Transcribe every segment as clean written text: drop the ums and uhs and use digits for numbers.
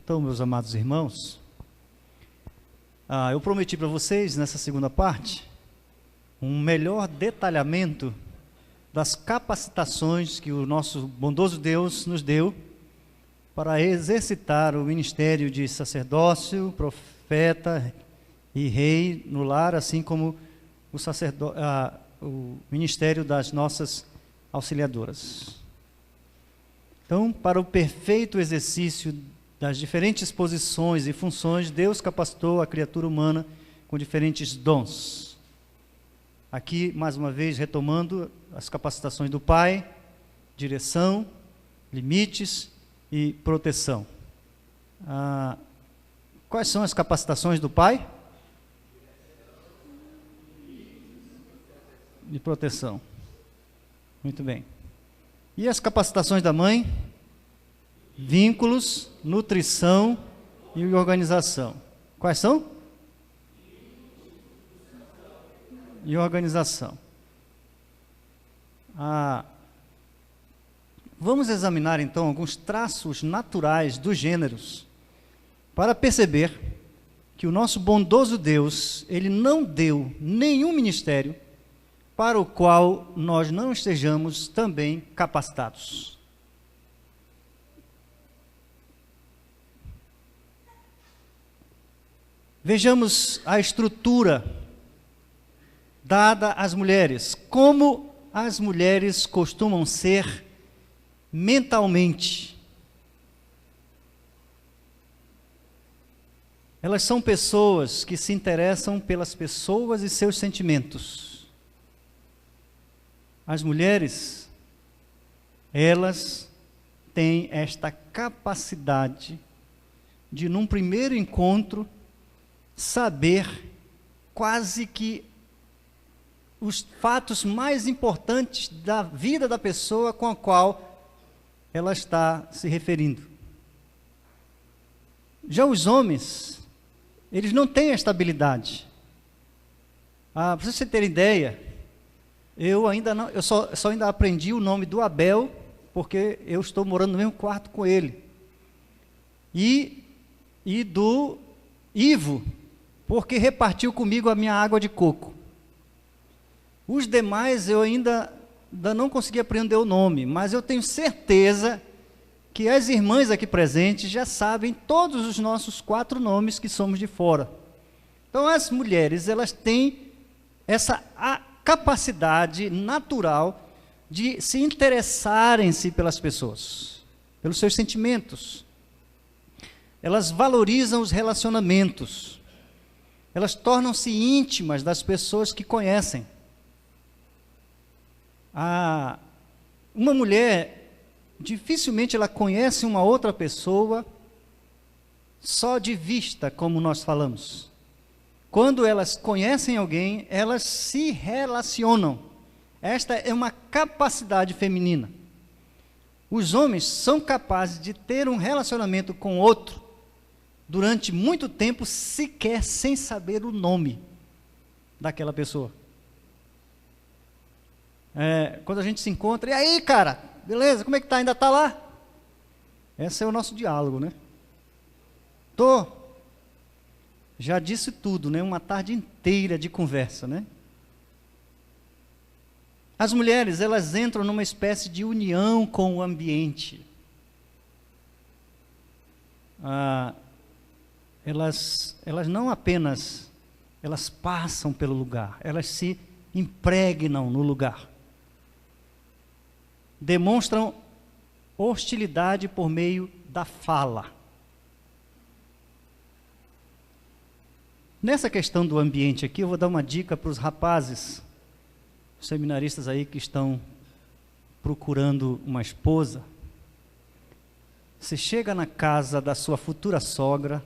Então, meus amados irmãos, eu prometi para vocês, nessa segunda parte, um melhor detalhamento das capacitações que o nosso bondoso Deus nos deu para exercitar o ministério de sacerdócio, profeta e rei no lar, assim como o ministério das nossas auxiliadoras. Então, para o perfeito exercício das diferentes posições e funções, Deus capacitou a criatura humana com diferentes dons. Aqui, mais uma vez, retomando as capacitações do Pai: direção, limites e proteção. Quais são as capacitações do Pai? De proteção. Muito bem. E as capacitações da mãe? Vínculos, nutrição e organização. Quais são? E organização. Vamos examinar então alguns traços naturais dos gêneros para perceber que o nosso bondoso Deus, Ele não deu nenhum ministério para o qual nós não estejamos também capacitados. Vejamos a estrutura dada às mulheres, como as mulheres costumam ser mentalmente. Elas são pessoas que se interessam pelas pessoas e seus sentimentos. As mulheres, elas têm esta capacidade de, num primeiro encontro, saber quase que os fatos mais importantes da vida da pessoa com a qual ela está se referindo. Já os homens, eles não têm esta habilidade. Para você ter ideia, eu só ainda aprendi o nome do Abel, porque eu estou morando no mesmo quarto com ele. E do Ivo, porque repartiu comigo a minha água de coco. Os demais eu ainda não consegui aprender o nome, mas eu tenho certeza que as irmãs aqui presentes já sabem todos os nossos 4 nomes que somos de fora. Então as mulheres, elas têm essa capacidade natural de se interessarem-se pelas pessoas, pelos seus sentimentos. Elas valorizam os relacionamentos. Elas tornam-se íntimas das pessoas que conhecem. Uma mulher, dificilmente ela conhece uma outra pessoa só de vista, como nós falamos. Quando elas conhecem alguém, elas se relacionam. Esta é uma capacidade feminina. Os homens são capazes de ter um relacionamento com outro durante muito tempo, sequer sem saber o nome daquela pessoa. Quando a gente se encontra, e aí, cara, beleza, como é que tá? Ainda tá lá? Esse é o nosso diálogo, né? Já disse tudo, né? Uma tarde inteira de conversa, né? As mulheres, elas entram numa espécie de união com o ambiente. Elas não apenas, elas passam pelo lugar, elas se impregnam no lugar. Demonstram hostilidade por meio da fala. Nessa questão do ambiente aqui, eu vou dar uma dica para os rapazes, os seminaristas aí que estão procurando uma esposa. Você chega na casa da sua futura sogra,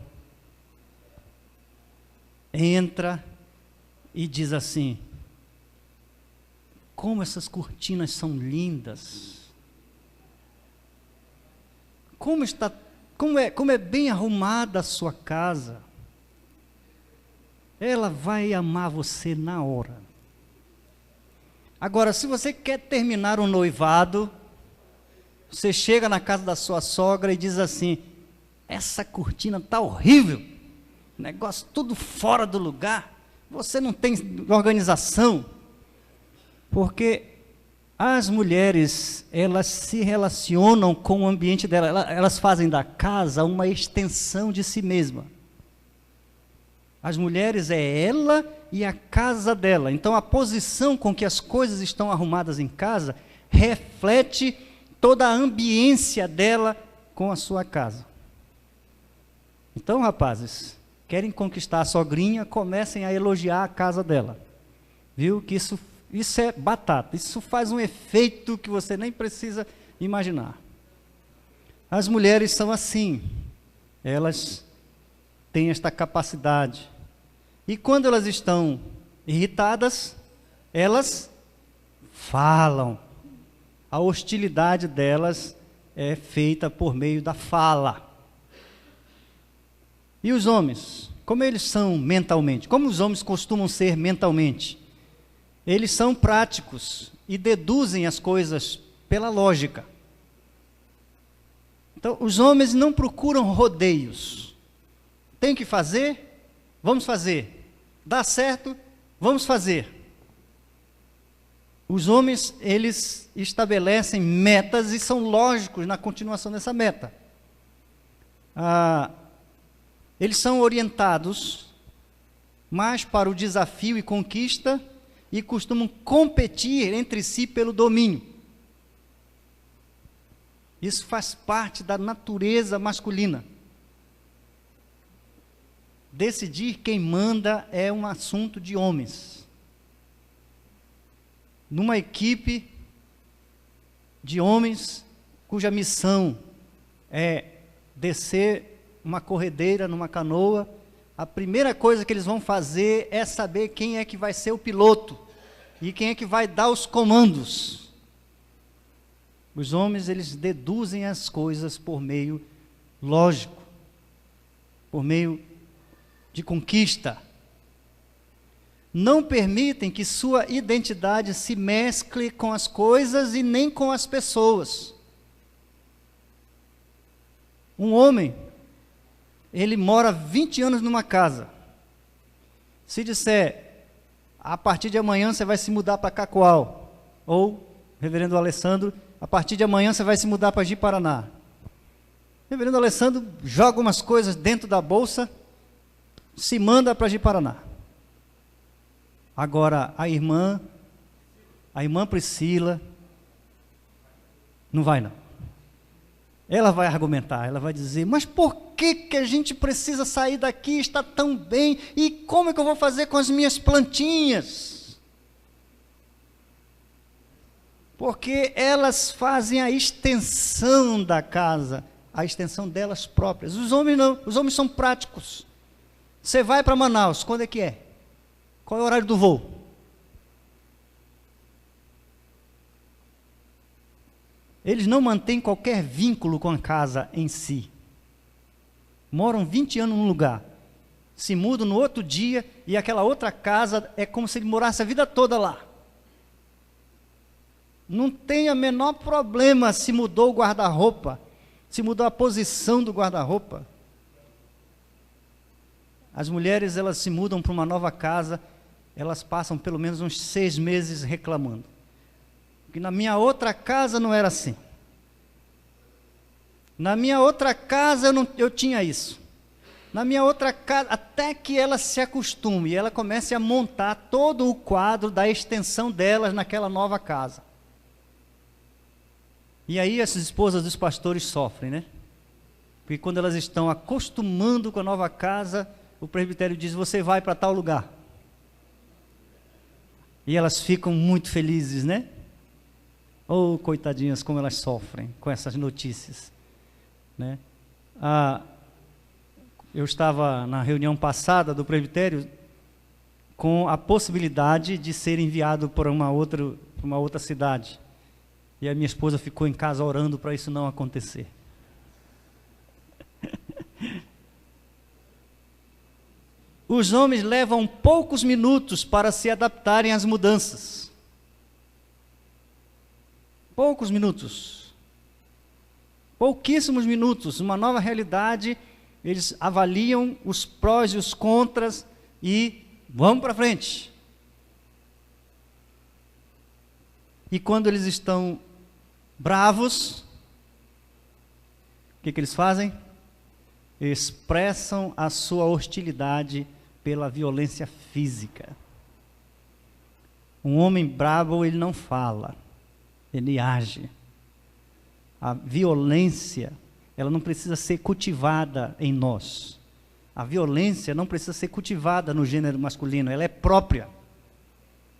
entra e diz assim: como essas cortinas são lindas, como é bem arrumada a sua casa. Ela vai amar você na hora. Agora, se você quer terminar um noivado, você chega na casa da sua sogra e diz assim: essa cortina está horrível, negócio tudo fora do lugar, você não tem organização. Porque as mulheres, elas se relacionam com o ambiente dela, elas fazem da casa uma extensão de si mesma. As mulheres é ela e a casa dela. Então a posição com que as coisas estão arrumadas em casa reflete toda a ambiência dela com a sua casa. Então, rapazes, querem conquistar a sogrinha, comecem a elogiar a casa dela. Viu? Que isso é batata, isso faz um efeito que você nem precisa imaginar. As mulheres são assim, elas têm esta capacidade. E quando elas estão irritadas, elas falam. A hostilidade delas é feita por meio da fala. E os homens? Como eles são mentalmente? Como os homens costumam ser mentalmente? Eles são práticos e deduzem as coisas pela lógica. Então, os homens não procuram rodeios. Tem que fazer? Vamos fazer. Dá certo? Vamos fazer. Os homens, eles estabelecem metas e são lógicos na continuação dessa meta. Eles são orientados mais para o desafio e conquista e costumam competir entre si pelo domínio. Isso faz parte da natureza masculina. Decidir quem manda é um assunto de homens. Numa equipe de homens cuja missão é descer uma corredeira numa canoa, a primeira coisa que eles vão fazer é saber quem é que vai ser o piloto e quem é que vai dar os comandos. Os homens, eles deduzem as coisas por meio lógico, por meio de conquista. Não permitem que sua identidade se mescle com as coisas e nem com as pessoas. Um homem, ele mora 20 anos numa casa. Se disser, a partir de amanhã você vai se mudar para Cacoal, ou, reverendo Alessandro, a partir de amanhã você vai se mudar para Ji-Paraná. Reverendo Alessandro joga umas coisas dentro da bolsa, se manda para Ji-Paraná. Agora, a irmã Priscila, não vai não. Ela vai argumentar, ela vai dizer, mas por que a gente precisa sair daqui, está tão bem, e como é que eu vou fazer com as minhas plantinhas? Porque elas fazem a extensão da casa, a extensão delas próprias. Os homens não, os homens são práticos. Você vai para Manaus, quando é que é? Qual é o horário do voo? Eles não mantêm qualquer vínculo com a casa em si. Moram 20 anos num lugar, se mudam no outro dia, e aquela outra casa é como se ele morasse a vida toda lá. Não tem o menor problema se mudou o guarda-roupa, se mudou a posição do guarda-roupa. As mulheres, elas se mudam para uma nova casa, elas passam pelo menos uns 6 meses reclamando. Porque na minha outra casa não era assim. Na minha outra casa eu tinha isso. Na minha outra casa, até que ela se acostume, e ela comece a montar todo o quadro da extensão delas naquela nova casa. E aí as esposas dos pastores sofrem, né? Porque quando elas estão acostumando com a nova casa, o presbitério diz, você vai para tal lugar. E elas ficam muito felizes, né? Oh, coitadinhas, como elas sofrem com essas notícias, né? Eu estava na reunião passada do presbitério com a possibilidade de ser enviado para uma outra cidade. E a minha esposa ficou em casa orando para isso não acontecer. Os homens levam poucos minutos para se adaptarem às mudanças. Poucos minutos. Pouquíssimos minutos. Uma nova realidade eles avaliam os prós e os contras e vamos para frente. E quando eles estão bravos, o que eles fazem? Expressam a sua hostilidade pela violência física. Um homem bravo, ele não fala, ele age. A violência, ela não precisa ser cultivada em nós. A violência não precisa ser cultivada no gênero masculino, ela é própria.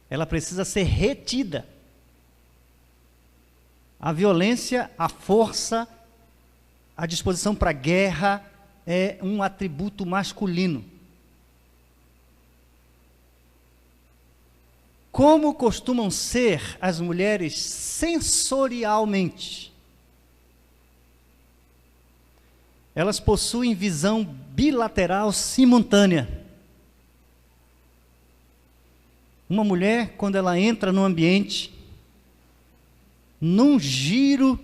Ela precisa ser retida. A violência, a força, a disposição para a guerra é um atributo masculino. Como costumam ser as mulheres sensorialmente? Elas possuem visão bilateral simultânea. Uma mulher, quando ela entra no ambiente, num giro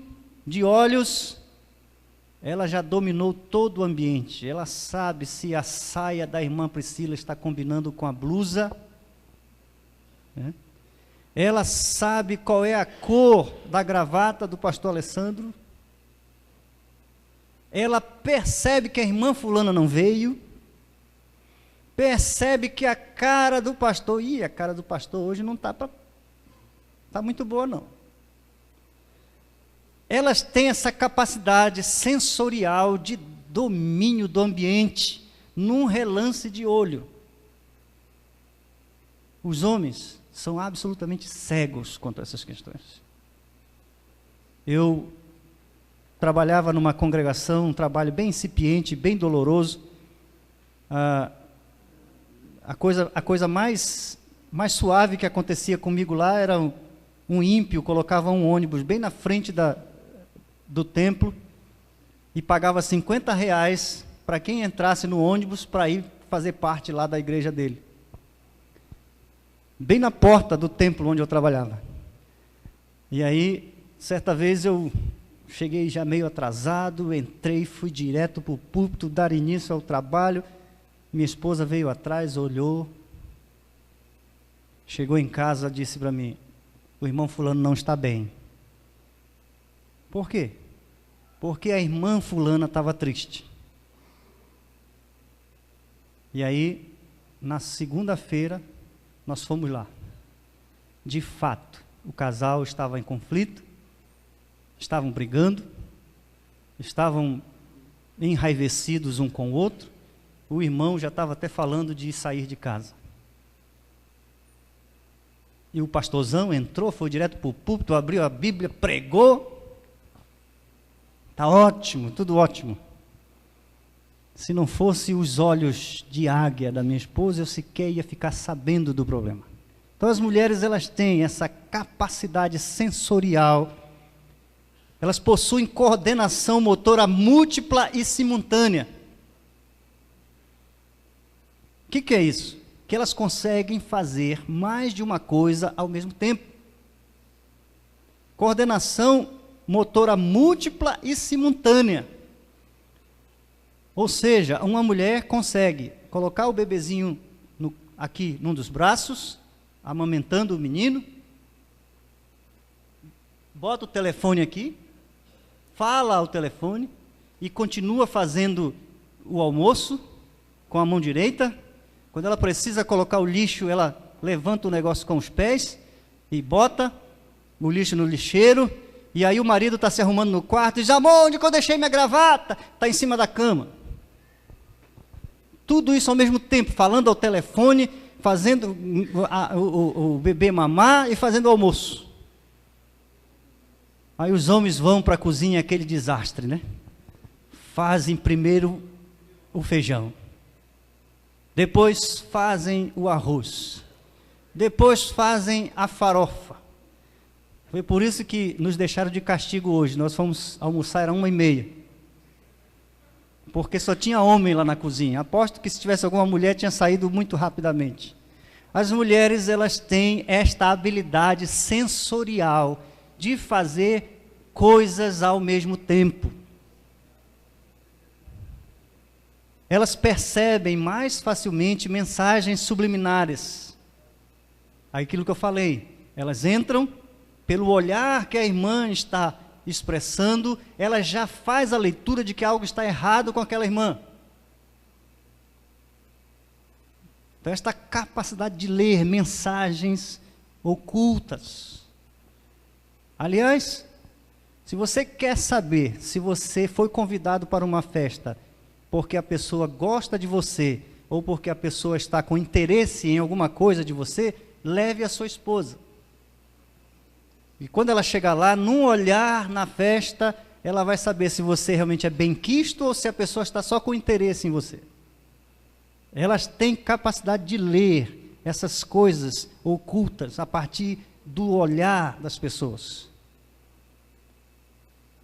de olhos, ela já dominou todo o ambiente. Ela sabe se a saia da irmã Priscila está combinando com a blusa. Ela sabe qual é a cor da gravata do pastor Alessandro. Ela percebe que a irmã fulana não veio. Percebe que a cara do pastor, a cara do pastor hoje não está muito boa não. Elas têm essa capacidade sensorial de domínio do ambiente, num relance de olho. Os homens são absolutamente cegos quanto a essas questões. Eu trabalhava numa congregação, um trabalho bem incipiente, bem doloroso. A coisa mais suave que acontecia comigo lá era um ímpio colocava um ônibus bem na frente do templo e pagava R$50 para quem entrasse no ônibus para ir fazer parte lá da igreja dele. Bem na porta do templo onde eu trabalhava. E aí, certa vez eu cheguei já meio atrasado, entrei, fui direto para o púlpito, dar início ao trabalho. Minha esposa veio atrás, olhou, chegou em casa, disse para mim: o irmão fulano não está bem. Por quê? Porque a irmã fulana estava triste. E aí, na segunda-feira, nós fomos lá. De fato, o casal estava em conflito, estavam brigando, estavam enraivecidos um com o outro. O irmão já estava até falando de sair de casa. E o pastorzão entrou, foi direto para o púlpito, abriu a Bíblia, pregou. Está ótimo, tudo ótimo. Se não fosse os olhos de águia da minha esposa, eu sequer ia ficar sabendo do problema. Então as mulheres, elas têm essa capacidade sensorial, elas possuem coordenação motora múltipla e simultânea. O que é isso? Que elas conseguem fazer mais de uma coisa ao mesmo tempo. Coordenação motora múltipla e simultânea. Ou seja, uma mulher consegue colocar o bebezinho aqui num dos braços, amamentando o menino, bota o telefone aqui, fala ao telefone e continua fazendo o almoço com a mão direita. Quando ela precisa colocar o lixo, ela levanta o negócio com os pés e bota o lixo no lixeiro. E aí o marido está se arrumando no quarto e diz: amor, onde que eu deixei minha gravata? Está em cima da cama. Tudo isso ao mesmo tempo, falando ao telefone, fazendo o bebê mamar e fazendo o almoço. Aí os homens vão para a cozinha, aquele desastre, né? Fazem primeiro o feijão. Depois fazem o arroz. Depois fazem a farofa. Foi por isso que nos deixaram de castigo hoje. Nós fomos almoçar, era 1h30. Porque só tinha homem lá na cozinha. Aposto que se tivesse alguma mulher, tinha saído muito rapidamente. As mulheres, elas têm esta habilidade sensorial de fazer coisas ao mesmo tempo. elas percebem mais facilmente mensagens subliminares. Aquilo que eu falei, elas entram pelo olhar que a irmã está expressando, ela já faz a leitura de que algo está errado com aquela irmã. Então, esta capacidade de ler mensagens ocultas. Aliás, se você quer saber se você foi convidado para uma festa porque a pessoa gosta de você ou porque a pessoa está com interesse em alguma coisa de você, leve a sua esposa. E quando ela chegar lá, num olhar na festa, ela vai saber se você realmente é bem-quisto ou se a pessoa está só com interesse em você. Elas têm capacidade de ler essas coisas ocultas a partir do olhar das pessoas.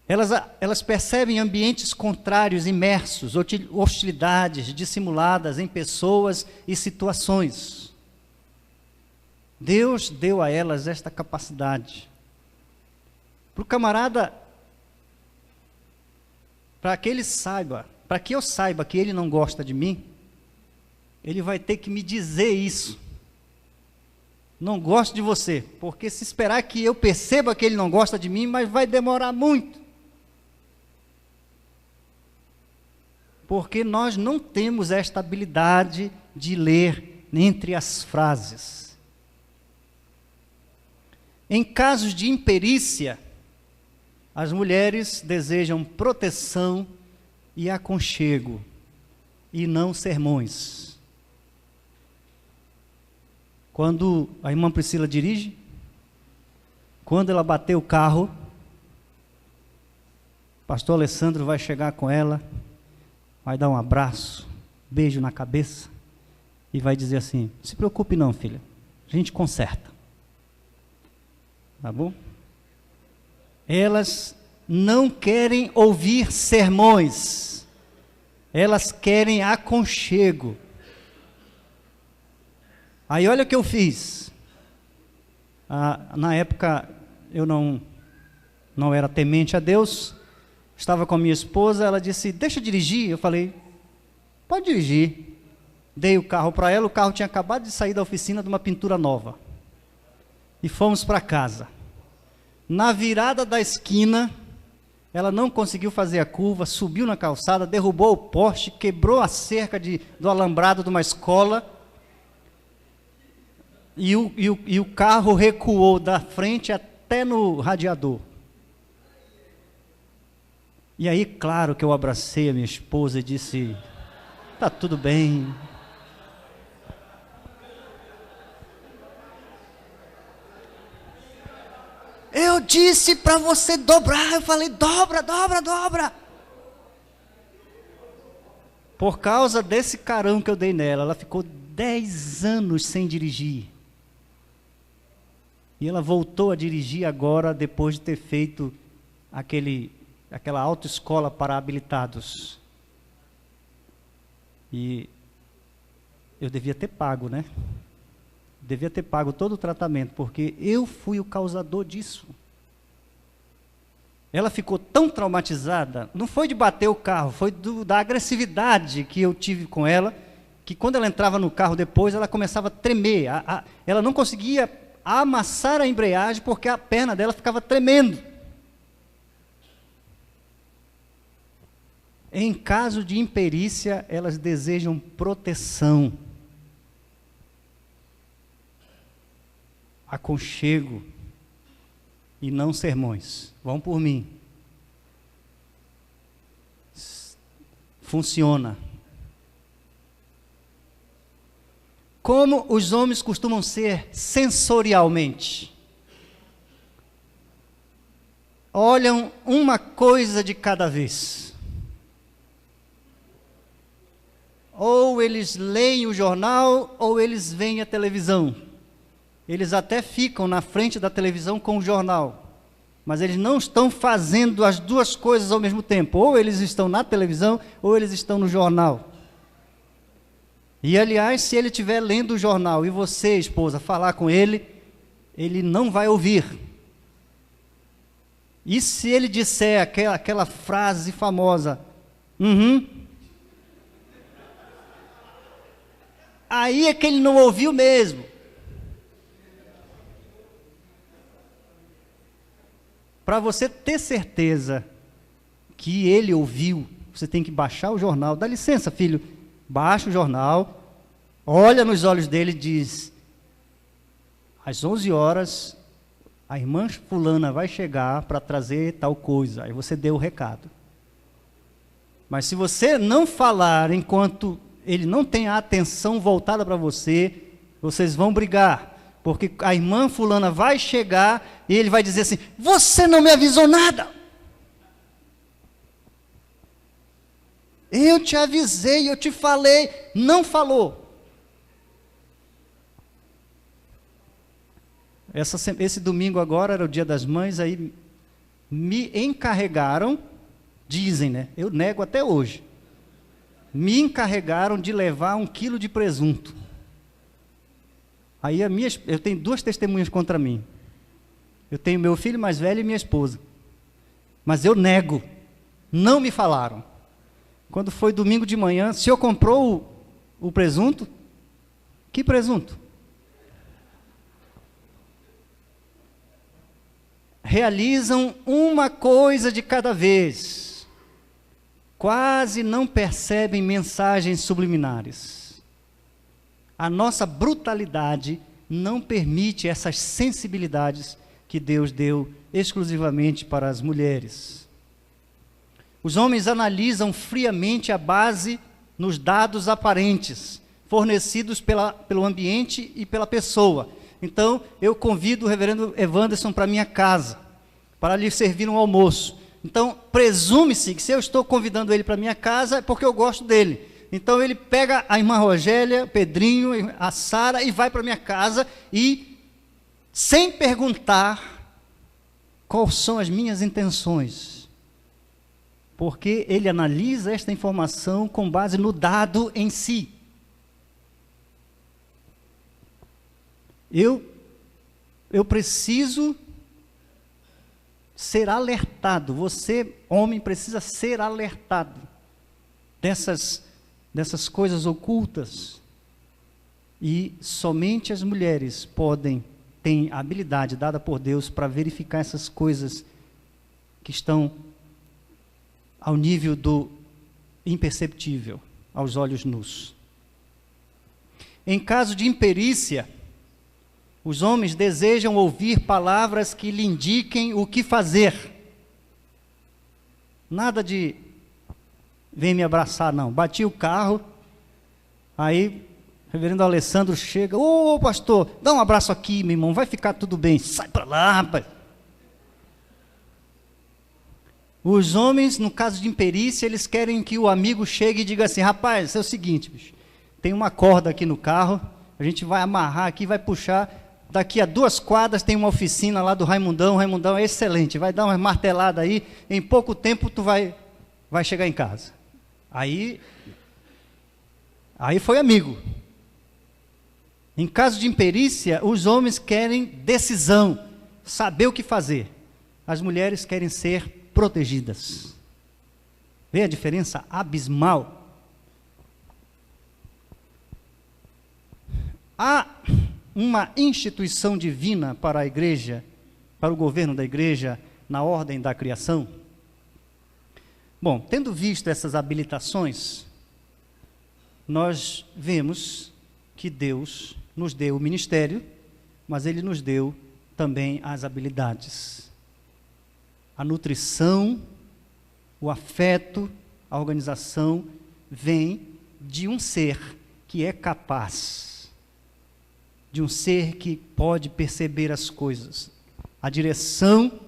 Elas percebem ambientes contrários, imersos, hostilidades dissimuladas em pessoas e situações. Deus deu a elas esta capacidade. Para o camarada, para que ele saiba, para que eu saiba que ele não gosta de mim, ele vai ter que me dizer isso. Não gosto de você, porque se esperar que eu perceba que ele não gosta de mim, mas vai demorar muito. Porque nós não temos esta habilidade de ler entre as frases. Em casos de imperícia, as mulheres desejam proteção e aconchego, e não sermões. Quando a irmã Priscila dirige, quando ela bater o carro, o pastor Alessandro vai chegar com ela, vai dar um abraço, beijo na cabeça, e vai dizer assim: não se preocupe não, filha, a gente conserta. Tá bom? Elas não querem ouvir sermões, elas querem aconchego. Aí olha o que eu fiz. Na época eu não era temente a Deus, estava com a minha esposa, ela disse: deixa eu dirigir. Eu falei: pode dirigir. Dei o carro para ela, o carro tinha acabado de sair da oficina de uma pintura nova. E fomos para casa. Na virada da esquina, ela não conseguiu fazer a curva, subiu na calçada, derrubou o poste, quebrou a cerca do alambrado de uma escola, e o carro recuou da frente até no radiador. E aí, claro que eu abracei a minha esposa e disse: tá tudo bem. Eu disse para você dobrar, eu falei: dobra, dobra, dobra. Por causa desse carão que eu dei nela, ela ficou 10 anos sem dirigir. E ela voltou a dirigir agora, depois de ter feito aquela autoescola para habilitados. E eu devia ter pago, né? Devia ter pago todo o tratamento, porque eu fui o causador disso. Ela ficou tão traumatizada, não foi de bater o carro, foi da agressividade que eu tive com ela, que quando ela entrava no carro depois, ela começava a tremer. Ela não conseguia amassar a embreagem, porque a perna dela ficava tremendo. Em caso de imperícia, elas desejam proteção, aconchego e não sermões. Vão por mim. Funciona. Como os homens costumam ser sensorialmente? Olham uma coisa de cada vez. Ou eles leem o jornal, ou eles veem a televisão. Eles até ficam na frente da televisão com o jornal, mas eles não estão fazendo as duas coisas ao mesmo tempo. Ou eles estão na televisão, ou eles estão no jornal. E, aliás, se ele estiver lendo o jornal e você, esposa, falar com ele, ele não vai ouvir. E se ele disser aquela frase famosa: Aí é que ele não ouviu mesmo. Para você ter certeza que ele ouviu, você tem que baixar o jornal. Dá licença, filho. Baixa o jornal, olha nos olhos dele e diz: às 11 horas, a irmã fulana vai chegar para trazer tal coisa. Aí você deu o recado. Mas se você não falar enquanto ele não tem a atenção voltada para você, vocês vão brigar. Porque a irmã fulana vai chegar e ele vai dizer assim: você não me avisou nada. Eu te avisei, eu te falei, não falou. Esse domingo agora era o Dia das Mães, aí me encarregaram, dizem, né? Eu nego até hoje. Me encarregaram de levar 1 quilo de presunto. Aí eu tenho 2 testemunhas contra mim. Eu tenho meu filho mais velho e minha esposa. Mas eu nego. Não me falaram. Quando foi domingo de manhã, o senhor comprou o presunto? Que presunto? Realizam uma coisa de cada vez. Quase não percebem mensagens subliminares. A nossa brutalidade não permite essas sensibilidades que Deus deu exclusivamente para as mulheres. Os homens analisam friamente a base nos dados aparentes, fornecidos pelo ambiente e pela pessoa. Então, eu convido o reverendo Evanderson para minha casa, para lhe servir um almoço. Então, presume-se que se eu estou convidando ele para minha casa, é porque eu gosto dele. Então, ele pega a irmã Rogélia, Pedrinho, a Sara e vai para minha casa e, sem perguntar quais são as minhas intenções, porque ele analisa esta informação com base no dado em si. Eu preciso ser alertado, você, homem, precisa ser alertado dessas coisas ocultas. E somente as mulheres têm a habilidade dada por Deus para verificar essas coisas que estão ao nível do imperceptível, aos olhos nus. Em caso de imperícia, os homens desejam ouvir palavras que lhe indiquem o que fazer. Nada de vem me abraçar, não. Bati o carro, aí o reverendo Alessandro chega: ô pastor, dá um abraço aqui, meu irmão, vai ficar tudo bem. Sai para lá, rapaz. Os homens, no caso de imperícia, eles querem que o amigo chegue e diga assim: rapaz, é o seguinte, bicho, tem uma corda aqui no carro, a gente vai amarrar aqui, vai puxar, daqui a 2 quadras tem uma oficina lá do Raimundão, o Raimundão é excelente, vai dar uma martelada aí, em pouco tempo tu vai chegar em casa. Aí foi amigo. Em caso de imperícia, os homens querem decisão, saber o que fazer. As mulheres querem ser protegidas. Vê a diferença abismal? Há uma instituição divina para a igreja, para o governo da igreja, na ordem da criação? Bom, tendo visto essas habilitações, nós vemos que Deus nos deu o ministério, mas Ele nos deu também as habilidades. A nutrição, o afeto, a organização, vem de um ser que é capaz, de um ser que pode perceber as coisas. A direção,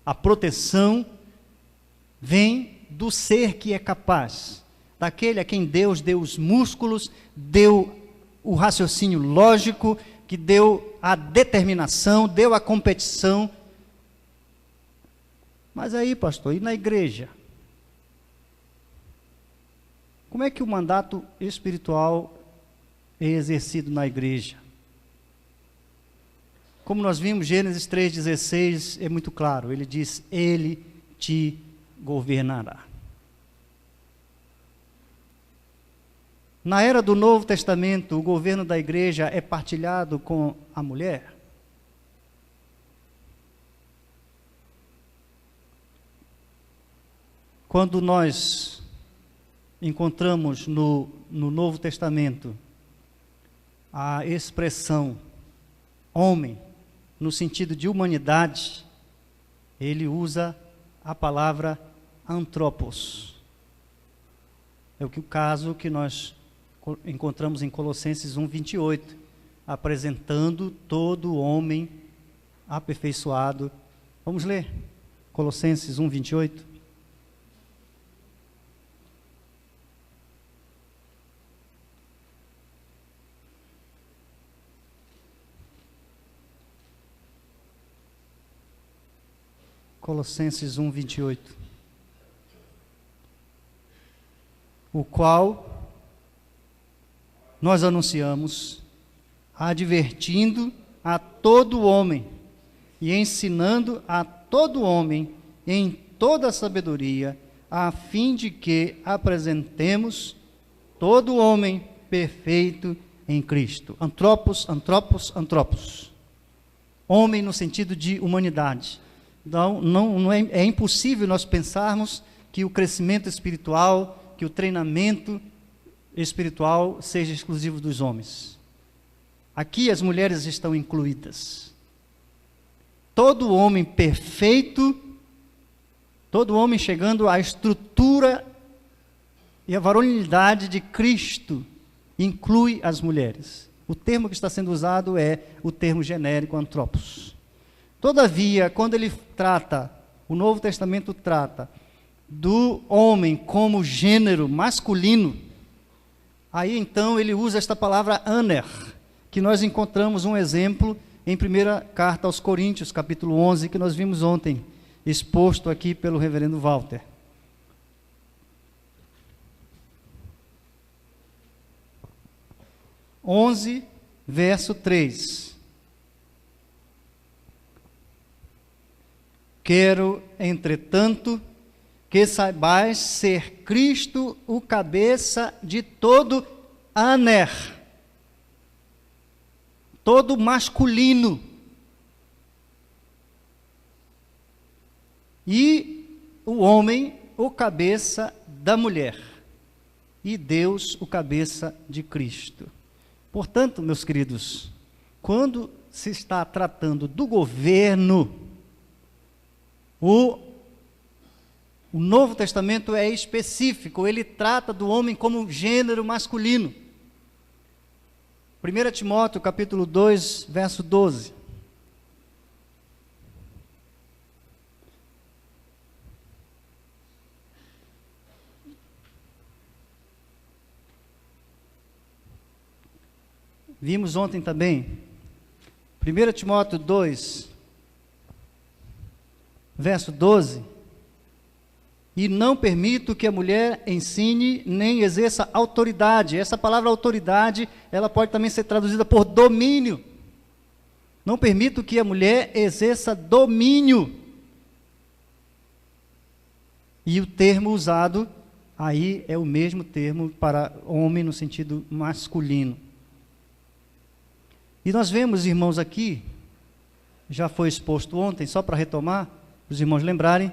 a proteção, vem do ser que é capaz, daquele a quem Deus deu os músculos, deu o raciocínio lógico, que deu a determinação, deu a competição. Mas aí, pastor, e na igreja? Como é que o mandato espiritual é exercido na igreja? Como nós vimos, Gênesis 3,16 é muito claro. Ele diz: Ele te governará. Na era do Novo Testamento, o governo da igreja é partilhado com a mulher? Quando nós encontramos no Novo Testamento a expressão homem, no sentido de humanidade, ele usa a palavra antropos. É o caso que nós encontramos em Colossenses 1:28, apresentando todo homem aperfeiçoado. Vamos ler Colossenses 1:28. Colossenses 1:28. O qual nós anunciamos, advertindo a todo homem e ensinando a todo homem em toda a sabedoria, a fim de que apresentemos todo homem perfeito em Cristo. Antropos, antropos, antropos. Homem no sentido de humanidade. Então, é impossível nós pensarmos que o crescimento espiritual, que o treinamento espiritual seja exclusivo dos homens. Aqui as mulheres estão incluídas. Todo homem perfeito, todo homem chegando à estrutura e à varonilidade de Cristo, inclui as mulheres. O termo que está sendo usado é o termo genérico antropos. Todavia, quando ele trata, o Novo Testamento trata do homem como gênero masculino, aí então ele usa esta palavra aner, que nós encontramos um exemplo em 1ª carta aos Coríntios, capítulo 11, que nós vimos ontem, exposto aqui pelo reverendo Walter. Verso 3. Quero, entretanto, que saibais ser Cristo o cabeça de todo aner, todo masculino, e o homem o cabeça da mulher, e Deus o cabeça de Cristo. Portanto, meus queridos, quando se está tratando do governo, o Novo Testamento é específico, ele trata do homem como gênero masculino. 1 Timóteo, capítulo 2, verso 12. Vimos ontem também, 1 Timóteo 2, verso 12, e não permito que a mulher ensine nem exerça autoridade. Essa palavra autoridade, ela pode também ser traduzida por domínio. Não permito que a mulher exerça domínio. E o termo usado aí é o mesmo termo para homem no sentido masculino. E nós vemos, irmãos, aqui, já foi exposto ontem, só para retomar, os irmãos lembrarem,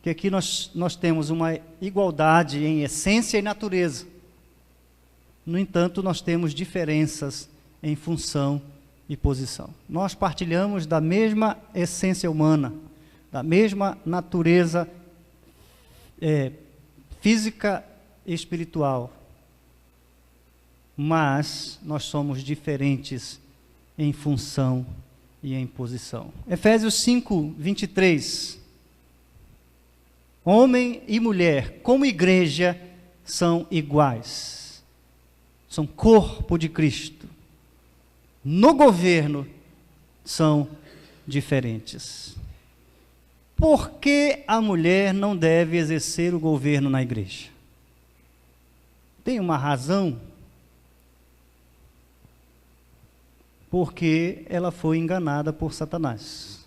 que aqui nós temos uma igualdade em essência e natureza. No entanto, nós temos diferenças em função e posição. Nós partilhamos da mesma essência humana, da mesma natureza física e espiritual, mas nós somos diferentes em função e em posição. Efésios 5, 23. Homem e mulher, como igreja, são iguais. São corpo de Cristo. No governo, são diferentes. Por que a mulher não deve exercer o governo na igreja? Tem uma razão? Porque ela foi enganada por Satanás.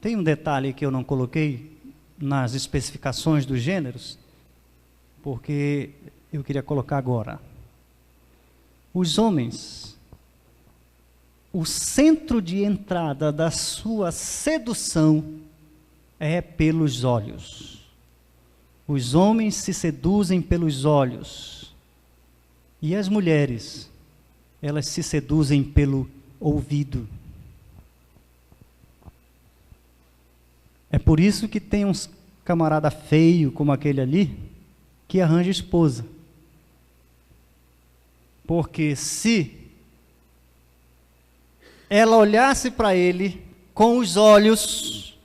Tem um detalhe que eu não coloquei nas especificações dos gêneros, porque eu queria colocar agora. Os homens, o centro de entrada da sua sedução é pelos olhos. Os homens se seduzem pelos olhos. E as mulheres, elas se seduzem pelo ouvido. É por isso que tem uns camarada feio como aquele ali, que arranja esposa. Porque se ela olhasse para ele com os olhos,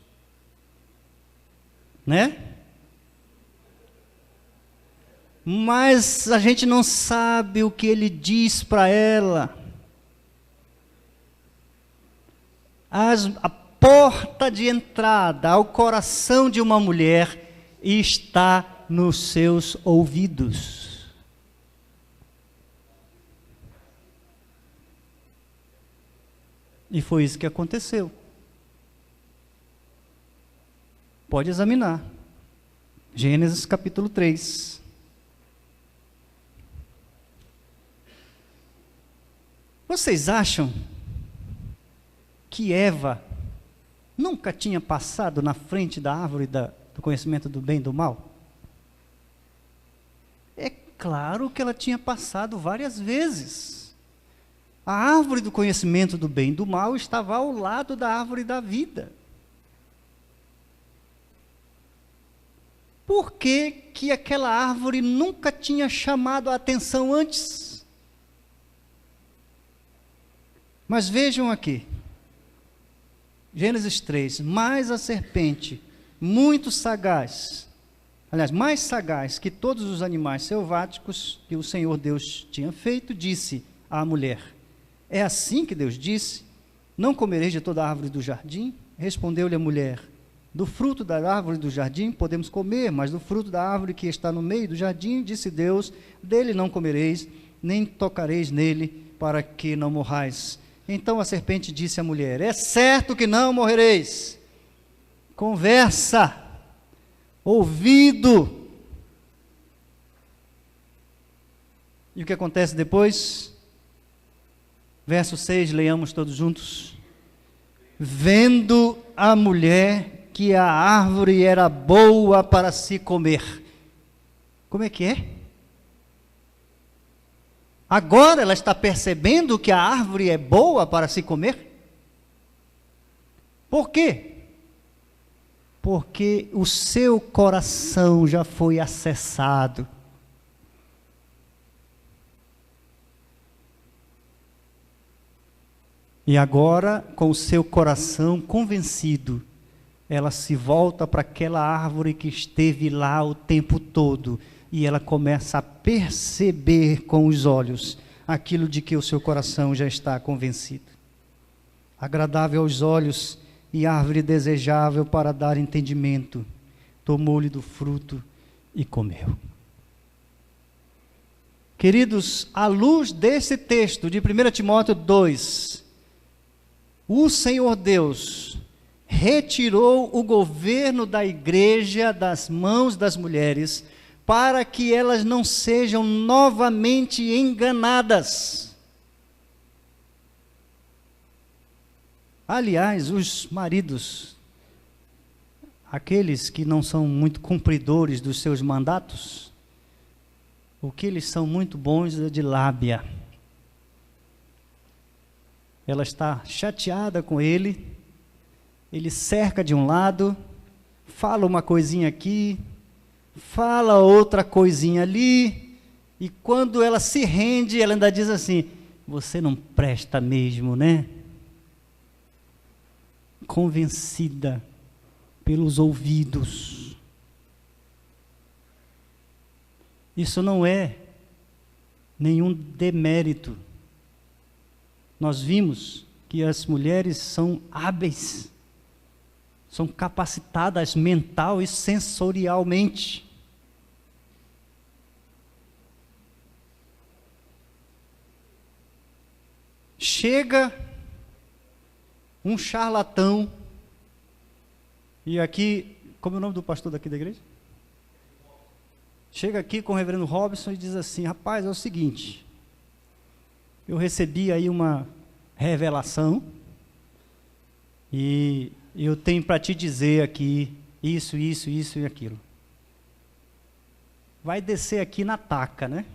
né? Mas a gente não sabe o que ele diz para ela. A porta de entrada ao coração de uma mulher está nos seus ouvidos. E foi isso que aconteceu. Pode examinar. Gênesis capítulo 3. Vocês acham que Eva nunca tinha passado na frente da árvore do conhecimento do bem e do mal? É claro que ela tinha passado várias vezes. A árvore do conhecimento do bem e do mal estava ao lado da árvore da vida. Por que que aquela árvore nunca tinha chamado a atenção antes? Mas vejam aqui, Gênesis 3, mas a serpente, muito sagaz, aliás, mais sagaz que todos os animais selváticos que o Senhor Deus tinha feito, disse à mulher: é assim que Deus disse: não comereis de toda a árvore do jardim? Respondeu-lhe a mulher: do fruto da árvore do jardim podemos comer, mas do fruto da árvore que está no meio do jardim, disse Deus, dele não comereis, nem tocareis nele, para que não morrais. Então a serpente disse à mulher: é certo que não morrereis. Conversa, ouvido. E o que acontece depois? Verso 6, leiamos todos juntos. Vendo a mulher que a árvore era boa para se comer. Como é que é? Agora ela está percebendo que a árvore é boa para se comer? Por quê? Porque o seu coração já foi acessado. E agora, com o seu coração convencido, ela se volta para aquela árvore que esteve lá o tempo todo, e ela começa a perceber com os olhos aquilo de que o seu coração já está convencido. Agradável aos olhos e árvore desejável para dar entendimento, tomou-lhe do fruto e comeu. Queridos, à luz desse texto de 1 Timóteo 2, o Senhor Deus retirou o governo da igreja das mãos das mulheres para que elas não sejam novamente enganadas. Aliás, os maridos, aqueles que não são muito cumpridores dos seus mandatos, o que eles são muito bons é de lábia. Ela está chateada com ele, ele cerca de um lado, fala uma coisinha aqui, fala outra coisinha ali, e quando ela se rende, ela ainda diz assim: você não presta mesmo, né? Convencida pelos ouvidos. Isso não é nenhum demérito. Nós vimos que as mulheres são hábeis, são capacitadas mental e sensorialmente. Chega um charlatão, e aqui, como é o nome do pastor daqui da igreja? chega aqui com o reverendo Robson e diz assim: rapaz, é o seguinte, eu recebi aí uma revelação e eu tenho para te dizer aqui isso e aquilo. Vai descer aqui na taca, né?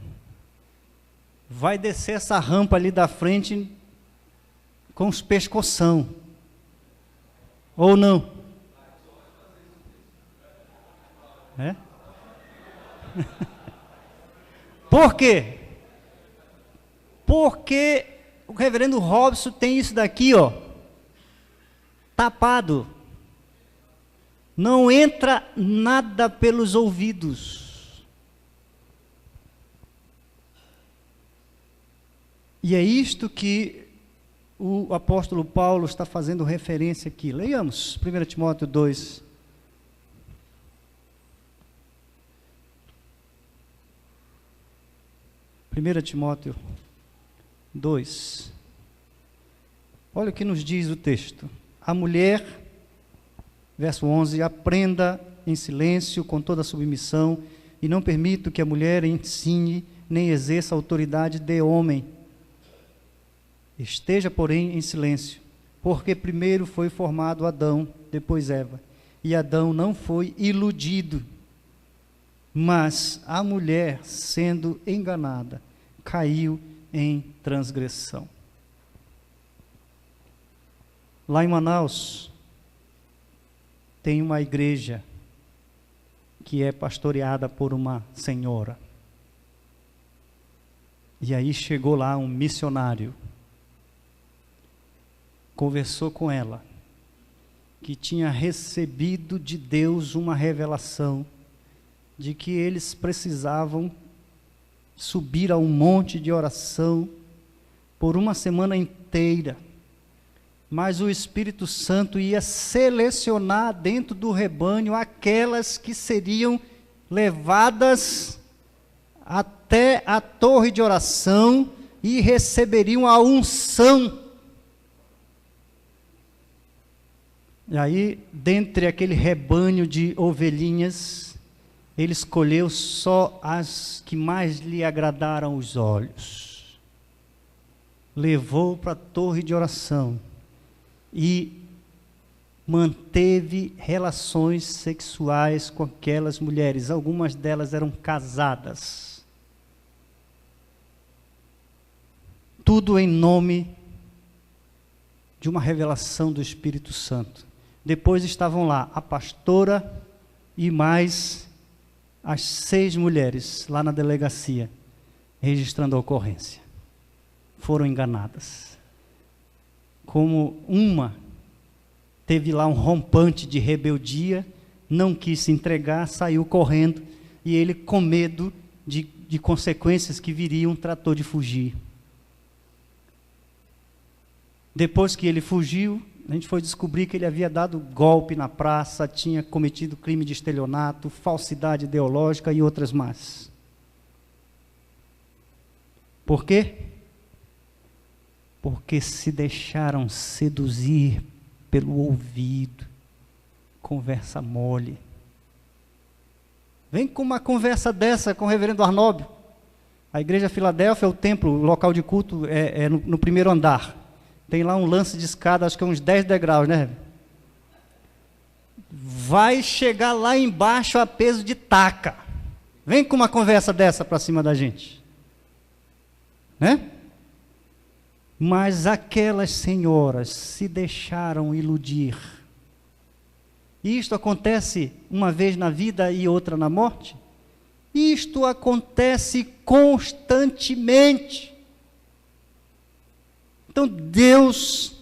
Vai descer essa rampa ali da frente com os pescoção. Ou não? É? Por quê? Porque o reverendo Robson tem isso daqui, ó, tapado. Não entra nada pelos ouvidos. E é isto que o apóstolo Paulo está fazendo referência aqui. Leiamos 1 Timóteo 2. Timóteo 2. Olha o que nos diz o texto. A mulher, verso 11, aprenda em silêncio, com toda submissão, e não permita que a mulher ensine, nem exerça autoridade de homem. Esteja, porém, em silêncio, porque primeiro foi formado Adão, depois Eva, e Adão não foi iludido, mas a mulher, sendo enganada, caiu em transgressão. Lá em Manaus, tem uma igreja que é pastoreada por uma senhora. E aí chegou lá um missionário, conversou com ela, que tinha recebido de Deus uma revelação de que eles precisavam subir a um monte de oração por uma semana inteira, mas o Espírito Santo ia selecionar dentro do rebanho aquelas que seriam levadas até a torre de oração e receberiam a unção. E aí, dentre aquele rebanho de ovelhinhas, ele escolheu só as que mais lhe agradaram os olhos. Levou para a torre de oração e manteve relações sexuais com aquelas mulheres. Algumas delas eram casadas. Tudo em nome de uma revelação do Espírito Santo. Depois estavam lá a pastora e mais as 6 mulheres lá na delegacia, registrando a ocorrência. Foram enganadas. Como uma teve lá um rompante de rebeldia, não quis se entregar, saiu correndo, e ele, com medo de consequências que viriam, tratou de fugir. Depois que ele fugiu, a gente foi descobrir que ele havia dado golpe na praça, tinha cometido crime de estelionato, falsidade ideológica e outras más. Por quê? Porque se deixaram seduzir pelo ouvido, conversa mole. Vem com uma conversa dessa com o reverendo Arnóbio. A igreja Filadélfia, o templo, o local de culto é no primeiro andar. Tem lá um lance de escada, acho que é uns 10 degraus, né? Vai chegar lá embaixo a peso de taca. Vem com uma conversa dessa para cima da gente. Né? Mas aquelas senhoras se deixaram iludir. Isto acontece uma vez na vida e outra na morte? Isto acontece constantemente. Então Deus,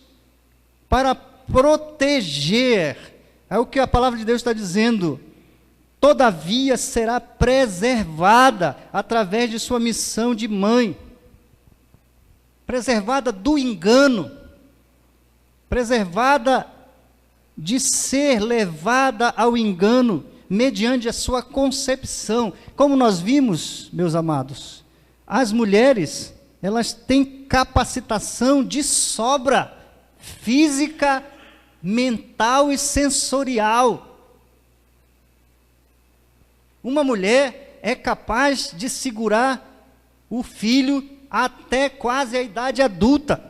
para proteger, é o que a palavra de Deus está dizendo, todavia será preservada através de sua missão de mãe, preservada do engano, preservada de ser levada ao engano, mediante a sua concepção. Como nós vimos, meus amados, as mulheres, elas têm capacitação de sobra, física, mental e sensorial. Uma mulher, é capaz de segurar o filho até quase a idade adulta.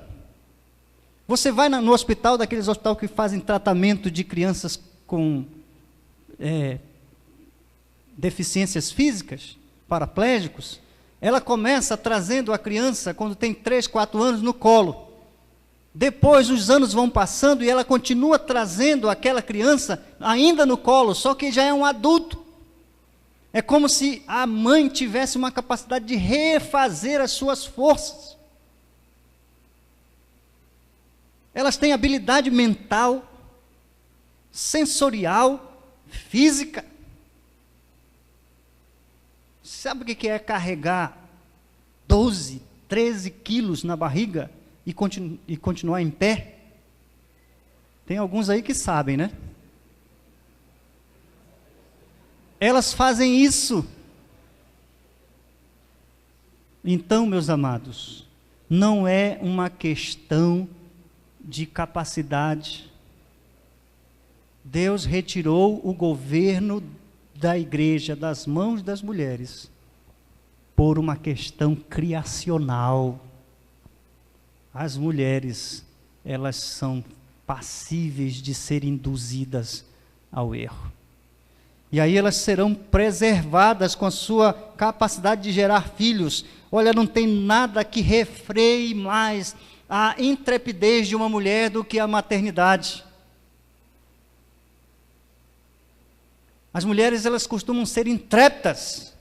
Você vai no hospital, daqueles hospitais que fazem tratamento de crianças com deficiências físicas, paraplégicos, ela começa trazendo a criança quando tem 3, 4 anos no colo. Depois os anos vão passando e ela continua trazendo aquela criança ainda no colo, só que já é um adulto. É como se a mãe tivesse uma capacidade de refazer as suas forças. Elas têm habilidade mental, sensorial, física. Sabe o que é carregar 12, 13 quilos na barriga e continuar em pé? Tem alguns aí que sabem, né? Elas fazem isso. Então, meus amados, não é uma questão de capacidade. Deus retirou o governo da igreja das mãos das mulheres por uma questão criacional. As mulheres, elas são passíveis de serem induzidas ao erro. E aí elas serão preservadas com a sua capacidade de gerar filhos. Olha, não tem nada que refreie mais a intrepidez de uma mulher do que a maternidade. As mulheres, elas costumam ser intrépidas,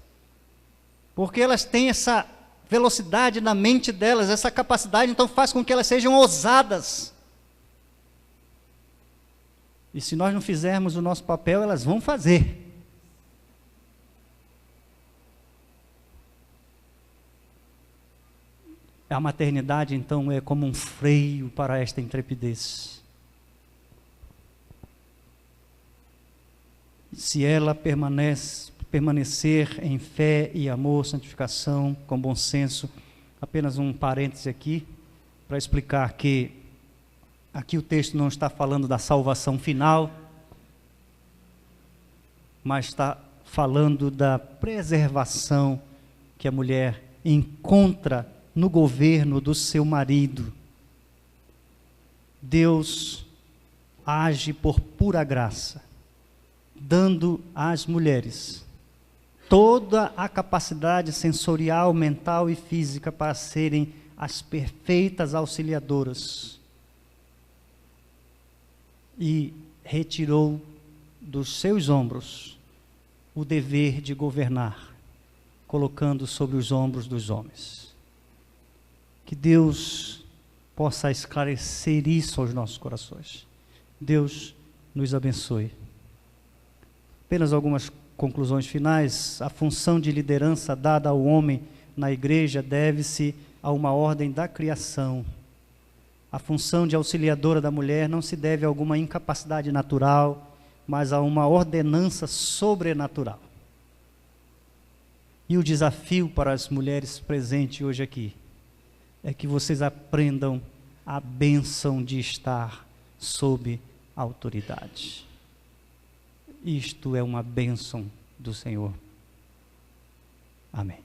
porque elas têm essa velocidade na mente delas, essa capacidade, então faz com que elas sejam ousadas. E se nós não fizermos o nosso papel, elas vão fazer. A maternidade, então, é como um freio para esta intrepidez. Se ela permanecer em fé e amor, santificação, com bom senso. Apenas um parêntese aqui, para explicar que aqui o texto não está falando da salvação final, mas está falando da preservação que a mulher encontra no governo do seu marido. Deus age por pura graça, dando às mulheres toda a capacidade sensorial, mental e física para serem as perfeitas auxiliadoras. E retirou dos seus ombros o dever de governar, colocando sobre os ombros dos homens. Que Deus possa esclarecer isso aos nossos corações. Deus nos abençoe. Apenas algumas conclusões finais. A função de liderança dada ao homem na igreja deve-se a uma ordem da criação. A função de auxiliadora da mulher não se deve a alguma incapacidade natural, mas a uma ordenança sobrenatural. E o desafio para as mulheres presentes hoje aqui é que vocês aprendam a bênção de estar sob autoridade. Isto é uma bênção do Senhor. Amém.